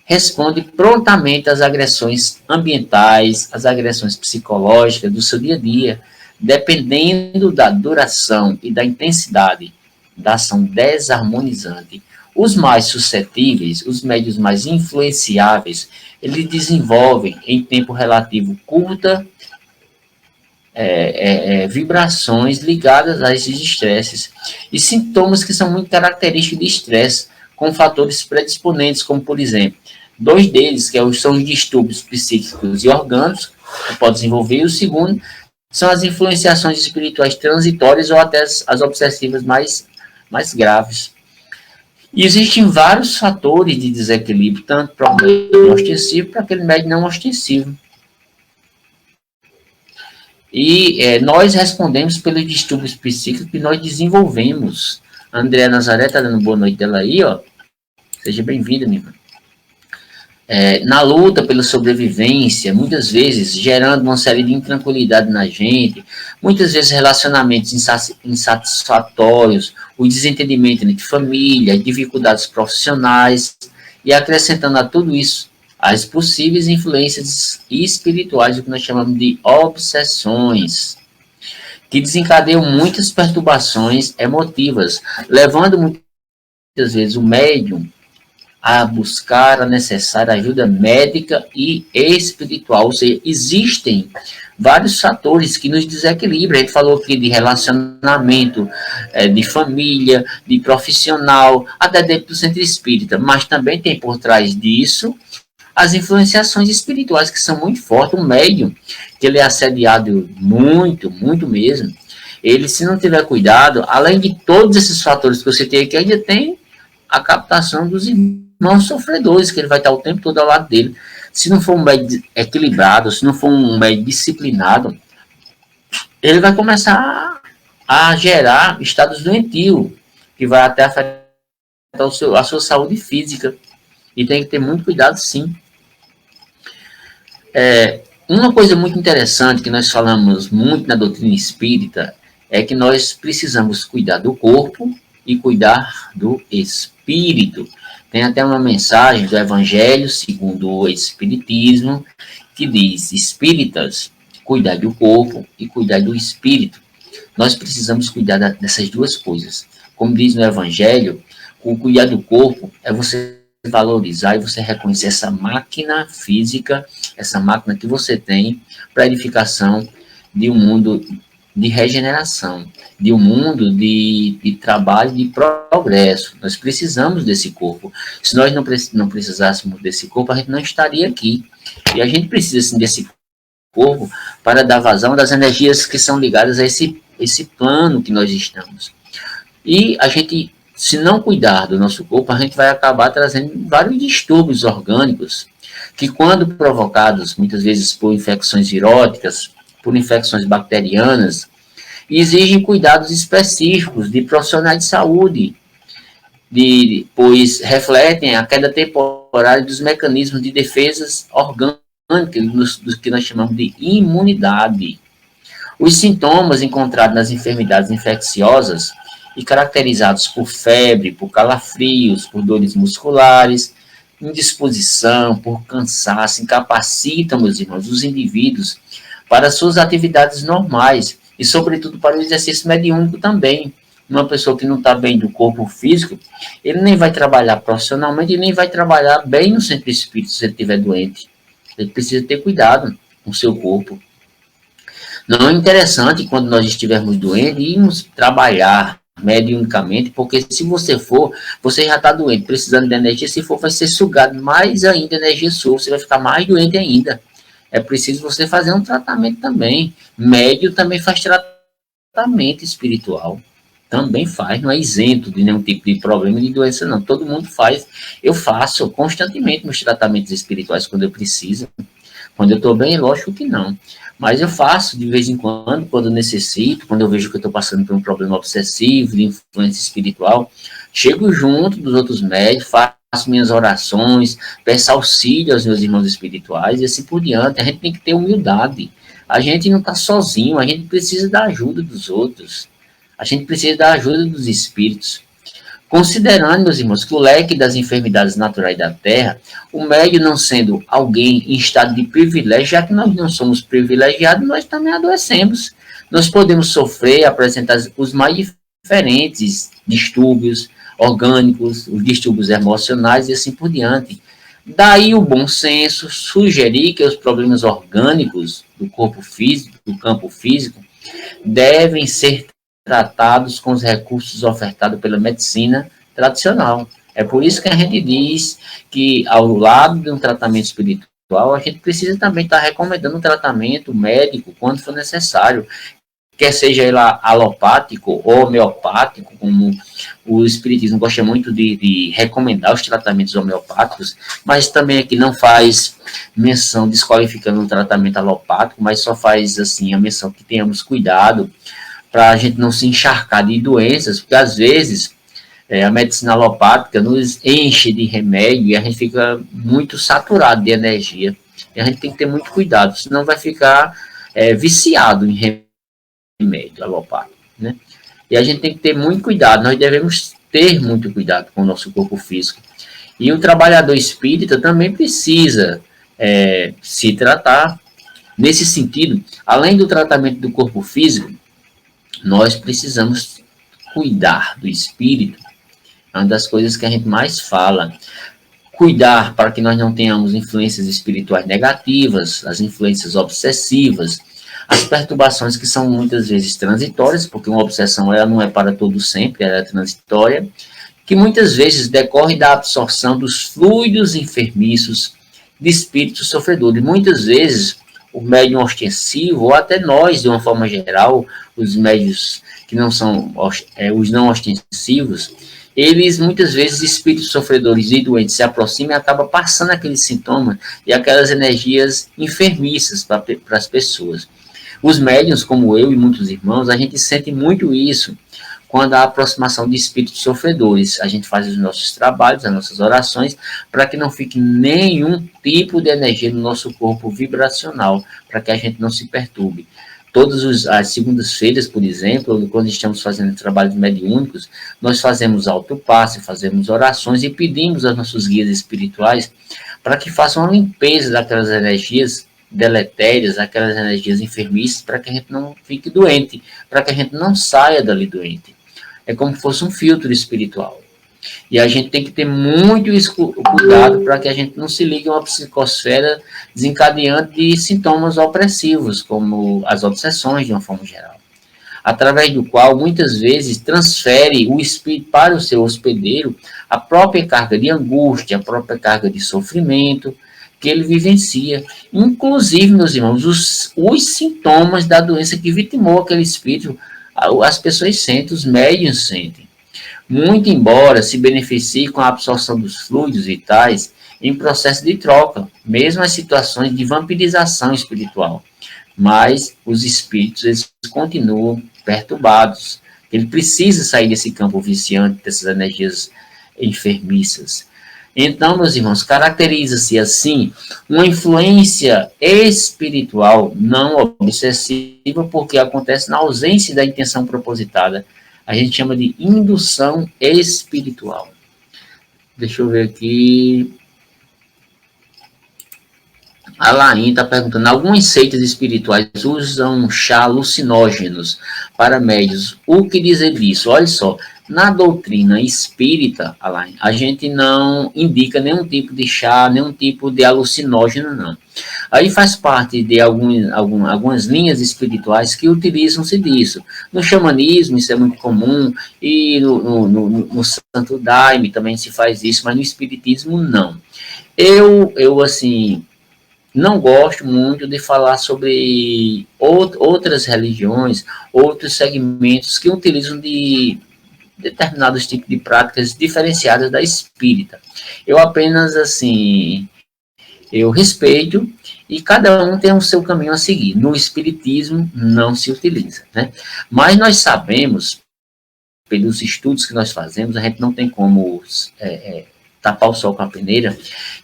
responde prontamente às agressões ambientais, às agressões psicológicas do seu dia a dia, dependendo da duração e da intensidade da ação desarmonizante. Os mais suscetíveis, os médios mais influenciáveis, eles desenvolvem em tempo relativo curta vibrações ligadas a esses estresses e sintomas que são muito característicos de estresse, com fatores predisponentes, como, por exemplo, dois deles, que são os distúrbios psíquicos e orgânicos, que podem desenvolver, e o segundo são as influenciações espirituais transitórias ou até as obsessivas mais graves. E existem vários fatores de desequilíbrio, tanto para o médium ostensivo para aquele médium não ostensivo. E nós respondemos pelos distúrbios psíquicos que nós desenvolvemos. A Andréa Nazaré está dando boa noite dela aí, ó. Seja bem-vinda, minha irmã. Na luta pela sobrevivência, muitas vezes gerando uma série de intranquilidade na gente, muitas vezes relacionamentos insatisfatórios, o desentendimento entre família, dificuldades profissionais, e acrescentando a tudo isso as possíveis influências espirituais, o que nós chamamos de obsessões, que desencadeiam muitas perturbações emotivas, levando muitas vezes o médium a buscar a necessária ajuda médica e espiritual. Ou seja, existem vários fatores que nos desequilibram. A gente falou aqui de relacionamento, de família, de profissional, até dentro do centro espírita, mas também tem por trás disso as influenciações espirituais, que são muito fortes. O médium, que ele é assediado muito, muito mesmo, ele, se não tiver cuidado, além de todos esses fatores que eu citei aqui, ainda tem a captação dos irmãos sofredores, que ele vai estar o tempo todo ao lado dele. Se não for um médium equilibrado, se não for um médium disciplinado, ele vai começar a gerar estados doentios, que vai até afetar a sua saúde física. E tem que ter muito cuidado, sim. Uma coisa muito interessante que nós falamos muito na doutrina espírita é que nós precisamos cuidar do corpo e cuidar do espírito. Tem até uma mensagem do Evangelho segundo o Espiritismo que diz: espíritas, cuidar do corpo e cuidar do espírito. Nós precisamos cuidar dessas duas coisas. Como diz no Evangelho, o cuidar do corpo é você valorizar e você reconhecer essa máquina física, essa máquina que você tem para a edificação de um mundo de regeneração, de um mundo de trabalho, de progresso. Nós precisamos desse corpo. Se nós não precisássemos desse corpo, a gente não estaria aqui. E a gente precisa, sim, desse corpo para dar vazão das energias que são ligadas a esse plano que nós estamos. E a gente, se não cuidar do nosso corpo, a gente vai acabar trazendo vários distúrbios orgânicos que, quando provocados, muitas vezes por infecções viróticas, por infecções bacterianas, exigem cuidados específicos de profissionais de saúde, pois refletem a queda temporária dos mecanismos de defesas orgânicas, dos que nós chamamos de imunidade. Os sintomas encontrados nas enfermidades infecciosas e caracterizados por febre, por calafrios, por dores musculares, indisposição, por cansaço, incapacitam, meus irmãos, os indivíduos para suas atividades normais e, sobretudo, para o exercício mediúnico também. Uma pessoa que não está bem do corpo físico, ele nem vai trabalhar profissionalmente e nem vai trabalhar bem no centro espírita se ele estiver doente. Ele precisa ter cuidado com o seu corpo. Não é interessante, quando nós estivermos doentes, irmos trabalhar mediunicamente, porque se você for, você já está doente, precisando de energia, se for, vai ser sugado mais ainda energia sua, você vai ficar mais doente ainda. É preciso você fazer um tratamento também. Médium também faz tratamento espiritual. Também faz, não é isento de nenhum tipo de problema, de doença, não. Todo mundo faz. Eu faço constantemente meus tratamentos espirituais quando eu preciso. Quando eu estou bem, lógico que não. Mas eu faço de vez em quando eu necessito, quando eu vejo que eu estou passando por um problema obsessivo, de influência espiritual, chego junto dos outros médicos, faço minhas orações, peço auxílio aos meus irmãos espirituais e assim por diante. A gente tem que ter humildade. A gente não está sozinho, a gente precisa da ajuda dos outros. A gente precisa da ajuda dos espíritos. Considerando, meus irmãos, que o leque das enfermidades naturais da Terra, o médium não sendo alguém em estado de privilégio, já que nós não somos privilegiados, nós também adoecemos. Nós podemos sofrer, apresentar os mais diferentes distúrbios orgânicos, os distúrbios emocionais e assim por diante. Daí o bom senso sugerir que os problemas orgânicos do corpo físico, do campo físico, devem ser tratados com os recursos ofertados pela medicina tradicional. É por isso que a gente diz que, ao lado de um tratamento espiritual, a gente precisa também estar recomendando um tratamento médico quando for necessário, quer seja ele alopático ou homeopático, como o Espiritismo gosta muito de recomendar os tratamentos homeopáticos, mas também aqui não faz menção desqualificando um tratamento alopático, mas só faz assim a menção que tenhamos cuidado para a gente não se encharcar de doenças, porque às vezes a medicina alopática nos enche de remédio e a gente fica muito saturado de energia. E a gente tem que ter muito cuidado, senão vai ficar viciado em remédio alopático, né? E a gente tem que ter muito cuidado, nós devemos ter muito cuidado com o nosso corpo físico. E o trabalhador espírita também precisa se tratar. Nesse sentido, além do tratamento do corpo físico, nós precisamos cuidar do espírito. É uma das coisas que a gente mais fala. Cuidar para que nós não tenhamos influências espirituais negativas, as influências obsessivas, as perturbações que são muitas vezes transitórias, porque uma obsessão ela não é para todo sempre, ela é transitória, que muitas vezes decorre da absorção dos fluidos enfermiços de espíritos sofredores. Muitas vezes o médium ostensivo, ou até nós, de uma forma geral, os médios que não são os não ostensivos, eles, muitas vezes, espíritos sofredores e doentes se aproximam e acabam passando aqueles sintomas e aquelas energias enfermiças para as pessoas. Os médiuns, como eu e muitos irmãos, a gente sente muito isso quando há aproximação de espíritos sofredores. A gente faz os nossos trabalhos, as nossas orações, para que não fique nenhum tipo de energia no nosso corpo vibracional, para que a gente não se perturbe. Todas as segundas-feiras, por exemplo, quando estamos fazendo trabalhos mediúnicos, nós fazemos autopasse, fazemos orações e pedimos aos nossos guias espirituais para que façam a limpeza daquelas energias deletérias, aquelas energias enfermiças, para que a gente não fique doente, para que a gente não saia dali doente. É como se fosse um filtro espiritual. E a gente tem que ter muito cuidado para que a gente não se ligue a uma psicosfera desencadeante de sintomas opressivos, como as obsessões, de uma forma geral. Através do qual, muitas vezes, transfere o espírito para o seu hospedeiro a própria carga de angústia, a própria carga de sofrimento que ele vivencia. Inclusive, meus irmãos, os sintomas da doença que vitimou aquele espírito, as pessoas sentem, os médiuns sentem. Muito embora se beneficie com a absorção dos fluidos vitais em processo de troca, mesmo as situações de vampirização espiritual. Mas os espíritos eles continuam perturbados. Ele precisa sair desse campo viciante, dessas energias enfermiças. Então, meus irmãos, caracteriza-se assim uma influência espiritual não obsessiva, porque acontece na ausência da intenção propositada. A gente chama de indução espiritual. Deixa eu ver aqui. A Laín está perguntando, algumas seitas espirituais usam chá alucinógenos para médios. O que dizer disso? Olha só, na doutrina espírita, Alain, a gente não indica nenhum tipo de chá, nenhum tipo de alucinógeno, não. Aí faz parte de algumas linhas espirituais que utilizam-se disso. No xamanismo, isso é muito comum, e no Santo Daime também se faz isso, mas no espiritismo, não. Eu assim, não gosto muito de falar sobre outras religiões, outros segmentos que utilizam de determinados tipos de práticas diferenciadas da espírita. Eu apenas, assim, eu respeito e cada um tem o seu caminho a seguir. No espiritismo não se utiliza, né? Mas nós sabemos, pelos estudos que nós fazemos, a gente não tem como tapar o sol com a peneira,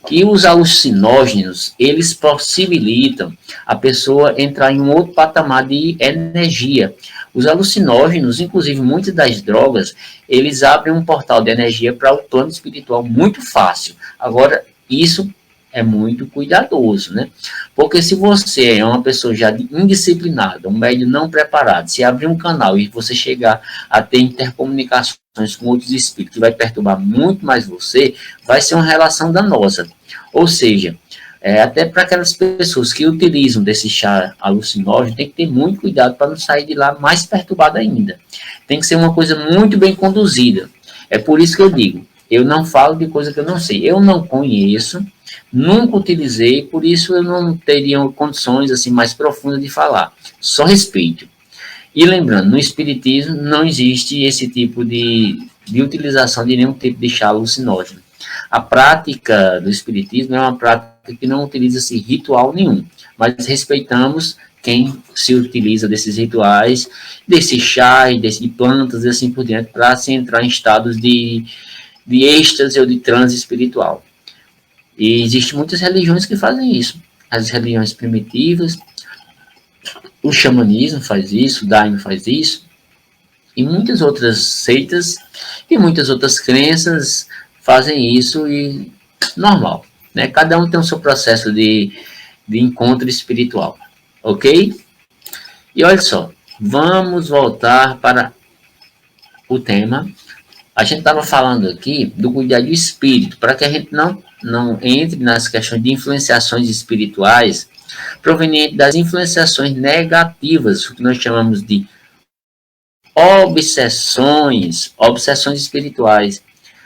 que os alucinógenos, eles possibilitam a pessoa entrar em um outro patamar de energia. Os alucinógenos, inclusive muitas das drogas, eles abrem um portal de energia para o plano espiritual muito fácil. Agora, isso é muito cuidadoso, né? Porque se você é uma pessoa já indisciplinada, um médium não preparado, se abrir um canal e você chegar a ter intercomunicações com outros espíritos que vai perturbar muito mais você, vai ser uma relação danosa. Ou seja, até para aquelas pessoas que utilizam desse chá alucinógeno, tem que ter muito cuidado para não sair de lá mais perturbado ainda. Tem que ser uma coisa muito bem conduzida. É por isso que eu digo, eu não falo de coisa que eu não sei. Eu não conheço, nunca utilizei, por isso eu não teria condições assim mais profundas de falar. Só respeito. E lembrando, no espiritismo não existe esse tipo de utilização de nenhum tipo de chá alucinógeno. A prática do espiritismo é uma prática que não utiliza-se ritual nenhum, mas respeitamos quem se utiliza desses rituais, desse chá, de plantas e assim por diante, para se entrar em estados de êxtase ou de transe espiritual. E existem muitas religiões que fazem isso. As religiões primitivas, o xamanismo faz isso, o daime faz isso, e muitas outras seitas e muitas outras crenças fazem isso e normal, né? Cada um tem o seu processo de encontro espiritual, ok? E olha só, vamos voltar para o tema. A gente estava falando aqui do cuidado do espírito, para que a gente não entre nas questões de influenciações espirituais provenientes das influenciações negativas, o que nós chamamos de obsessões espirituais.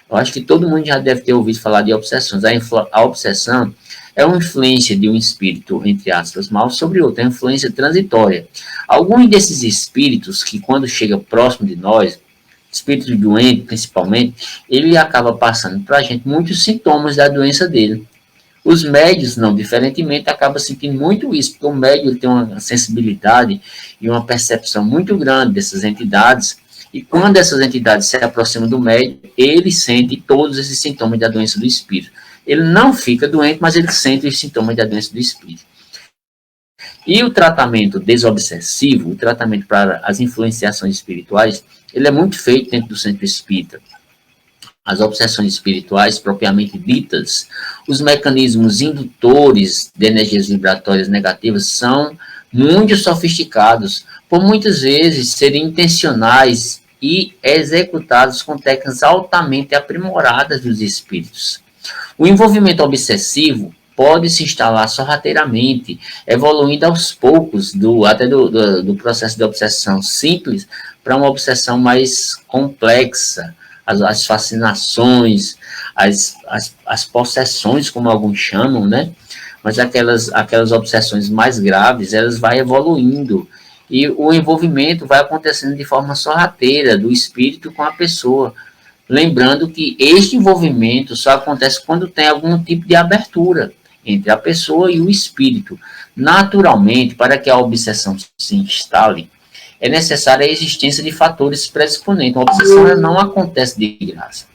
Eu acho que todo mundo já deve ter ouvido falar de obsessões. A obsessão é uma influência de um espírito, entre aspas, mal sobre outro, é uma influência transitória. Alguns desses espíritos que, quando chega próximo de nós, espírito doente principalmente, ele acaba passando para a gente muitos sintomas da doença dele. Os médios, não diferentemente, acabam sentindo muito isso, porque o médio tem uma sensibilidade e uma percepção muito grande dessas entidades, e quando essas entidades se aproximam do médio, ele sente todos esses sintomas da doença do espírito. Ele não fica doente, mas ele sente os sintomas da doença do espírito. E o tratamento desobsessivo, o tratamento para as influenciações espirituais, ele é muito feito dentro do centro espírita. As obsessões espirituais, propriamente ditas, os mecanismos indutores de energias vibratórias negativas são muito sofisticados, por muitas vezes serem intencionais e executados com técnicas altamente aprimoradas dos espíritos. O envolvimento obsessivo pode se instalar sorrateiramente, evoluindo aos poucos até do processo de obsessão simples para uma obsessão mais complexa, as fascinações, as possessões, como alguns chamam, né? Mas aquelas obsessões mais graves, elas vão evoluindo, e o envolvimento vai acontecendo de forma sorrateira do espírito com a pessoa. Lembrando que este envolvimento só acontece quando tem algum tipo de abertura entre a pessoa e o espírito. Naturalmente, para que a obsessão se instale, é necessária a existência de fatores predisponentes. A obsessão não acontece de graça.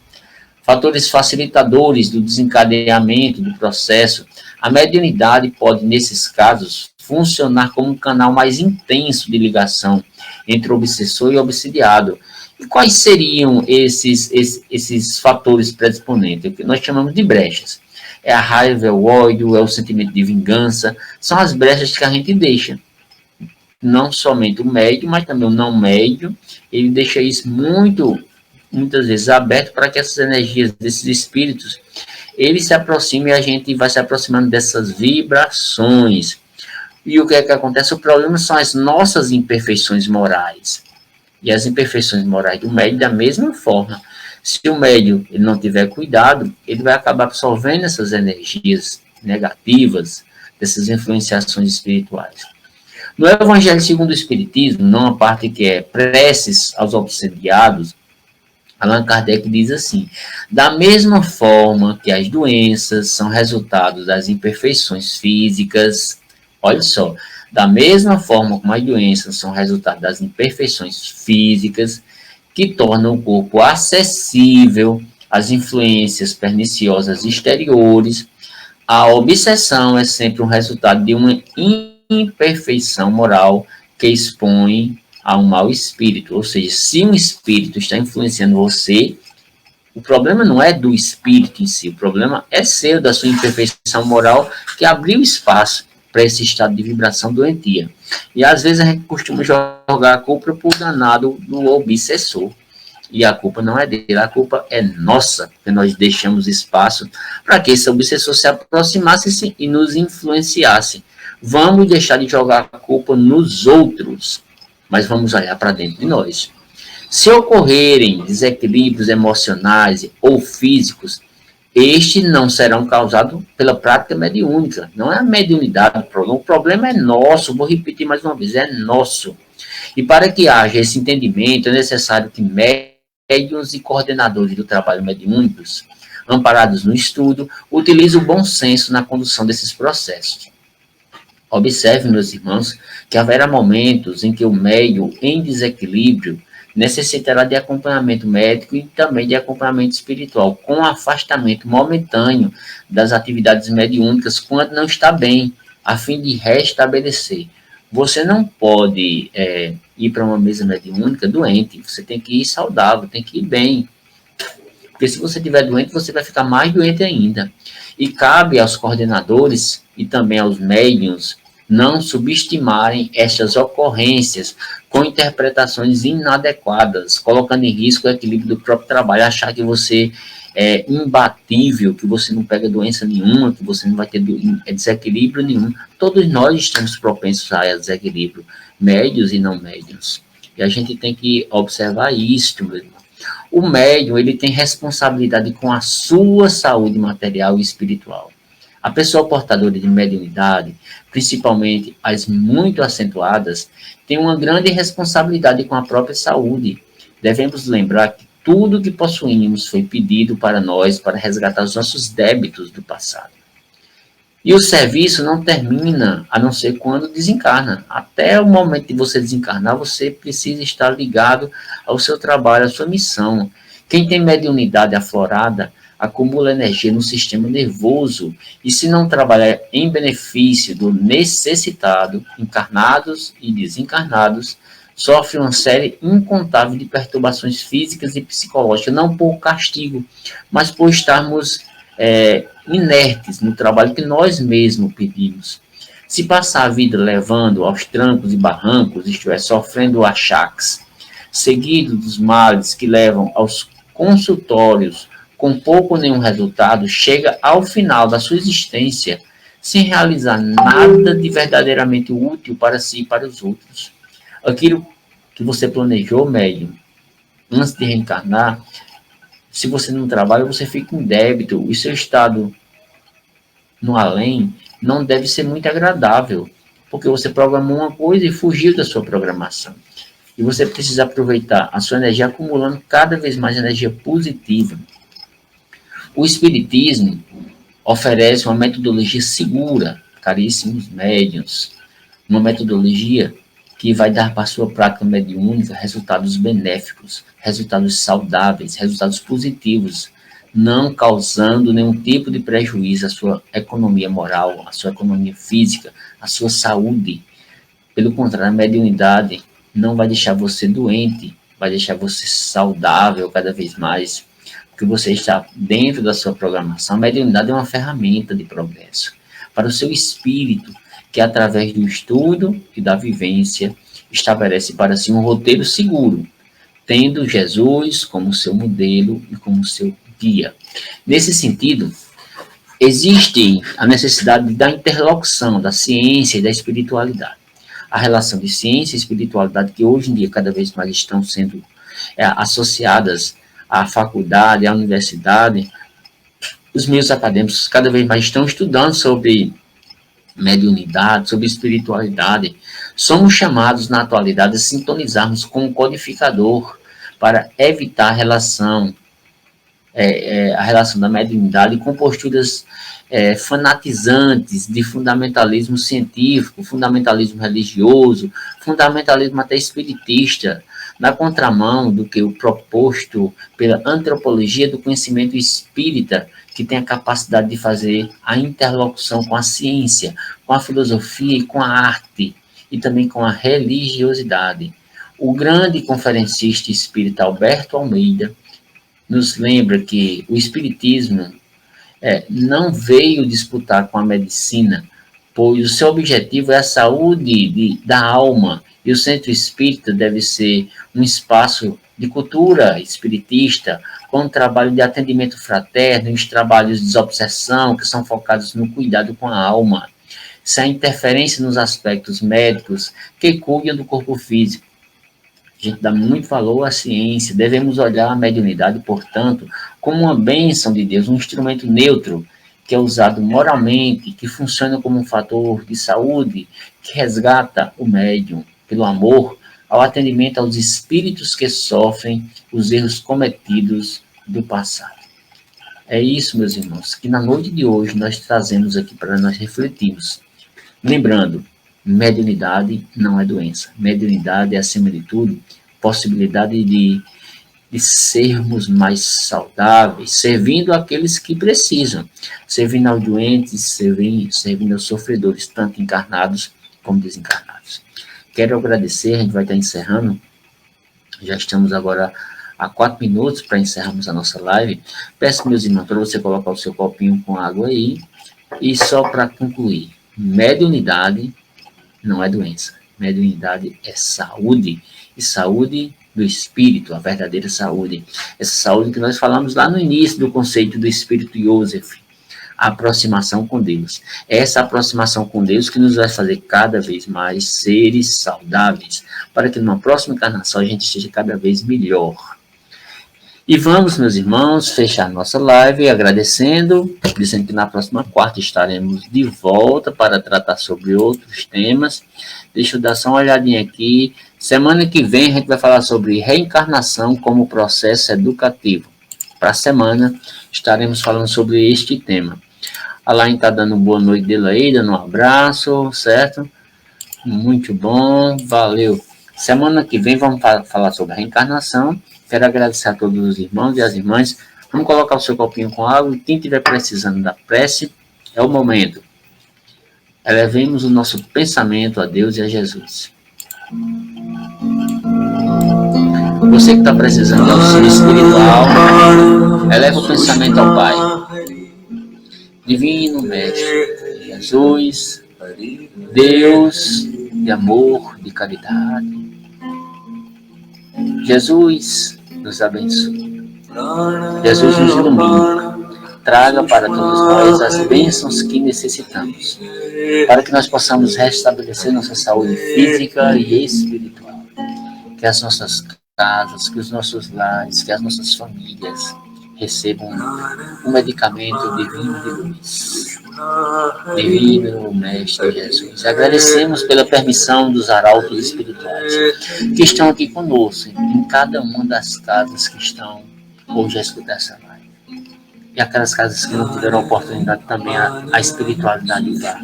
Fatores facilitadores do desencadeamento do processo. A mediunidade pode, nesses casos, funcionar como um canal mais intenso de ligação entre o obsessor e o obsidiado. E quais seriam esses fatores predisponentes? O que nós chamamos de brechas. É a raiva, é o ódio, é o sentimento de vingança. São as brechas que a gente deixa. Não somente o médium, mas também o não médium. Ele deixa isso muitas vezes aberto para que essas energias desses espíritos, ele se aproxime e a gente vai se aproximando dessas vibrações. E o que é que acontece? O problema são as nossas imperfeições morais. E as imperfeições morais do médium da mesma forma. Se o médium ele não tiver cuidado, ele vai acabar absorvendo essas energias negativas, dessas influenciações espirituais. No Evangelho segundo o Espiritismo, numa parte que é preces aos obsediados, Allan Kardec diz assim: da mesma forma que as doenças são resultado das imperfeições físicas, olha só, da mesma forma como as doenças são resultado das imperfeições físicas, que tornam o corpo acessível as influências perniciosas exteriores. A obsessão é sempre um resultado de uma imperfeição moral que expõe a um mau espírito. Ou seja, se um espírito está influenciando você, o problema não é do espírito em si, o problema é seu, da sua imperfeição moral, que abriu espaço para esse estado de vibração doentia. E às vezes a gente costuma jogar a culpa por danado do obsessor. E a culpa não é dele, a culpa é nossa, porque nós deixamos espaço para que esse obsessor se aproximasse e nos influenciasse. Vamos deixar de jogar a culpa nos outros, mas vamos olhar para dentro de nós. Se ocorrerem desequilíbrios emocionais ou físicos, estes não serão causados pela prática mediúnica. Não é a mediunidade o problema é nosso, vou repetir mais uma vez, é nosso. E para que haja esse entendimento, é necessário que médiuns e coordenadores do trabalho mediúnicos, amparados no estudo, utilizem o bom senso na condução desses processos. Observe, meus irmãos, que haverá momentos em que o médium em desequilíbrio necessitará de acompanhamento médico e também de acompanhamento espiritual, com afastamento momentâneo das atividades mediúnicas quando não está bem, a fim de restabelecer. Você não pode ir para uma mesa mediúnica doente, você tem que ir saudável, tem que ir bem. Porque se você estiver doente, você vai ficar mais doente ainda. E cabe aos coordenadores e também aos médiuns não subestimarem estas ocorrências com interpretações inadequadas, colocando em risco o equilíbrio do próprio trabalho, achar que você é imbatível, que você não pega doença nenhuma, que você não vai ter desequilíbrio nenhum. Todos nós estamos propensos a desequilíbrio, médios e não médios. E a gente tem que observar isso, meu irmão. O médium, ele tem responsabilidade com a sua saúde material e espiritual. A pessoa portadora de mediunidade, principalmente as muito acentuadas, tem uma grande responsabilidade com a própria saúde. Devemos lembrar que tudo que possuímos foi pedido para nós para resgatar os nossos débitos do passado. E o serviço não termina a não ser quando desencarna. Até o momento de você desencarnar, você precisa estar ligado ao seu trabalho, à sua missão. Quem tem mediunidade aflorada acumula energia no sistema nervoso e, se não trabalhar em benefício do necessitado, encarnados e desencarnados, sofre uma série incontável de perturbações físicas e psicológicas, não por castigo, mas por estarmos inertes no trabalho que nós mesmos pedimos. Se passar a vida levando aos trancos e barrancos, isto é, sofrendo achaques, seguido dos males que levam aos consultórios com pouco ou nenhum resultado, chega ao final da sua existência sem realizar nada de verdadeiramente útil para si e para os outros. Aquilo que você planejou, médium, antes de reencarnar, se você não trabalha, você fica em débito. O seu estado no além não deve ser muito agradável, porque você programou uma coisa e fugiu da sua programação. E você precisa aproveitar a sua energia acumulando cada vez mais energia positiva. O Espiritismo oferece uma metodologia segura, caríssimos médiuns, uma metodologia que vai dar para a sua prática mediúnica resultados benéficos, resultados saudáveis, resultados positivos, não causando nenhum tipo de prejuízo à sua economia moral, à sua economia física, à sua saúde. Pelo contrário, a mediunidade não vai deixar você doente, vai deixar você saudável cada vez mais, porque você está dentro da sua programação. A mediunidade é uma ferramenta de progresso para o seu espírito, que através do estudo e da vivência estabelece para si um roteiro seguro, tendo Jesus como seu modelo e como seu guia. Nesse sentido, existe a necessidade da interlocução da ciência e da espiritualidade. A relação de ciência e espiritualidade, que hoje em dia cada vez mais estão sendo associadas à faculdade, à universidade, os meios acadêmicos cada vez mais estão estudando sobre mediunidade, sobre espiritualidade. Somos chamados na atualidade a sintonizarmos com o codificador para evitar a relação a relação da mediunidade com posturas fanatizantes de fundamentalismo científico, fundamentalismo religioso, fundamentalismo até espiritista, na contramão do que o proposto pela antropologia do conhecimento espírita, que tem a capacidade de fazer a interlocução com a ciência, com a filosofia e com a arte, e também com a religiosidade. O grande conferencista espírita Alberto Almeida nos lembra que o espiritismo não veio disputar com a medicina, pois o seu objetivo é a saúde da alma, e o centro espírita deve ser um espaço de cultura espiritista, com um trabalho de atendimento fraterno e os trabalhos de desobsessão, que são focados no cuidado com a alma, sem interferência nos aspectos médicos que cuidam do corpo físico. A gente dá muito valor à ciência, devemos olhar a mediunidade, portanto, como uma bênção de Deus, um instrumento neutro, que é usado moralmente, que funciona como um fator de saúde, que resgata o médium pelo amor ao atendimento aos espíritos que sofrem os erros cometidos do passado. É isso, meus irmãos, que na noite de hoje nós trazemos aqui para nós refletirmos. Lembrando, mediunidade não é doença. Mediunidade é, acima de tudo, possibilidade de sermos mais saudáveis, servindo àqueles que precisam, servindo aos doentes, servindo aos sofredores, tanto encarnados como desencarnados. Quero agradecer, a gente vai estar encerrando, já estamos agora a 4 minutos para encerrarmos a nossa live. Peço, meus irmãos, para você colocar o seu copinho com água aí, e só para concluir, mediunidade não é doença, mediunidade é saúde, e saúde do espírito, a verdadeira saúde. Essa saúde que nós falamos lá no início do conceito do espírito Joseph, a aproximação com Deus. É essa aproximação com Deus que nos vai fazer cada vez mais seres saudáveis, para que numa próxima encarnação a gente esteja cada vez melhor. E vamos, meus irmãos, fechar nossa live agradecendo, dizendo que na próxima quarta estaremos de volta para tratar sobre outros temas. Deixa eu dar só uma olhadinha aqui. Semana que vem a gente vai falar sobre reencarnação como processo educativo. Para a semana estaremos falando sobre este tema. A Laine está dando boa noite dele aí, dando um abraço, certo? Muito bom, valeu. Semana que vem vamos falar sobre reencarnação. Quero agradecer a todos os irmãos e as irmãs. Vamos colocar o seu copinho com água. E quem estiver precisando da prece, é o momento. Elevemos o nosso pensamento a Deus e a Jesus. Você que está precisando de auxílio espiritual, eleva o pensamento ao Pai. Divino Mestre Jesus, Deus de amor, de caridade. Jesus nos abençoe. Jesus nos ilumine. Traga para todos nós as bênçãos que necessitamos, para que nós possamos restabelecer nossa saúde física e espiritual. Que as nossas casas, que os nossos lares, que as nossas famílias recebam um medicamento divino de luz. Divino Mestre Jesus, agradecemos pela permissão dos arautos espirituais que estão aqui conosco, em cada uma das casas que estão hoje a escutar essa live. E aquelas casas que não tiveram oportunidade também a espiritualidade dá.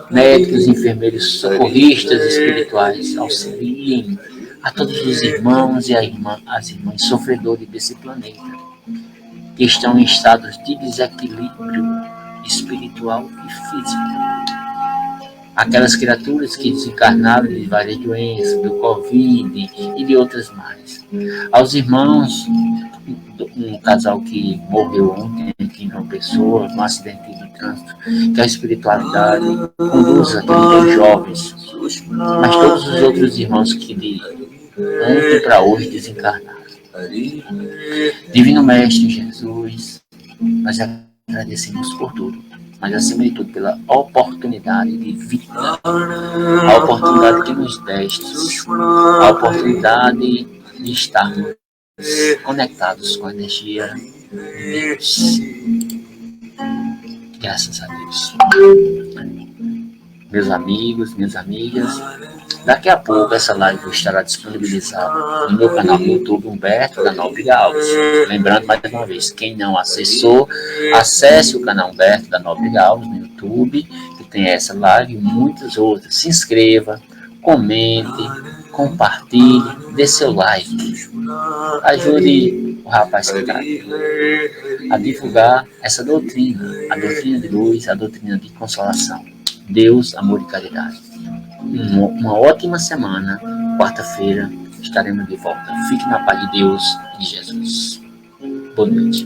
Médicos, enfermeiros, socorristas espirituais, auxiliem a todos os irmãos e as irmãs sofredores desse planeta, que estão em estados de desequilíbrio espiritual e físico. Aquelas criaturas que desencarnaram de várias doenças, do Covid e de outras mais. Aos irmãos, um casal que morreu ontem aqui em João Pessoa, num acidente de trânsito, que a espiritualidade conduza aqueles dois jovens, mas todos os outros irmãos que de ontem para hoje desencarnaram. Divino Mestre Jesus, nós agradecemos por tudo, mas acima de tudo pela oportunidade de vida, a oportunidade que nos destes, a oportunidade de estarmos conectados com a energia de Deus. Graças a Deus. Meus amigos, minhas amigas, Daqui a pouco essa live estará disponibilizada no meu canal do YouTube, Humberto da Nóbrega Alves. Lembrando mais uma vez, quem não acessou, acesse o canal Humberto da Nóbrega Alves no YouTube, que tem essa live e muitas outras. Se inscreva, comente, compartilhe, dê seu like. Ajude o rapaz que está aqui a divulgar essa doutrina, a doutrina de luz, a doutrina de consolação. Deus, amor e caridade. Uma ótima semana. Quarta-feira estaremos de volta. Fique na paz de Deus e de Jesus. Boa noite.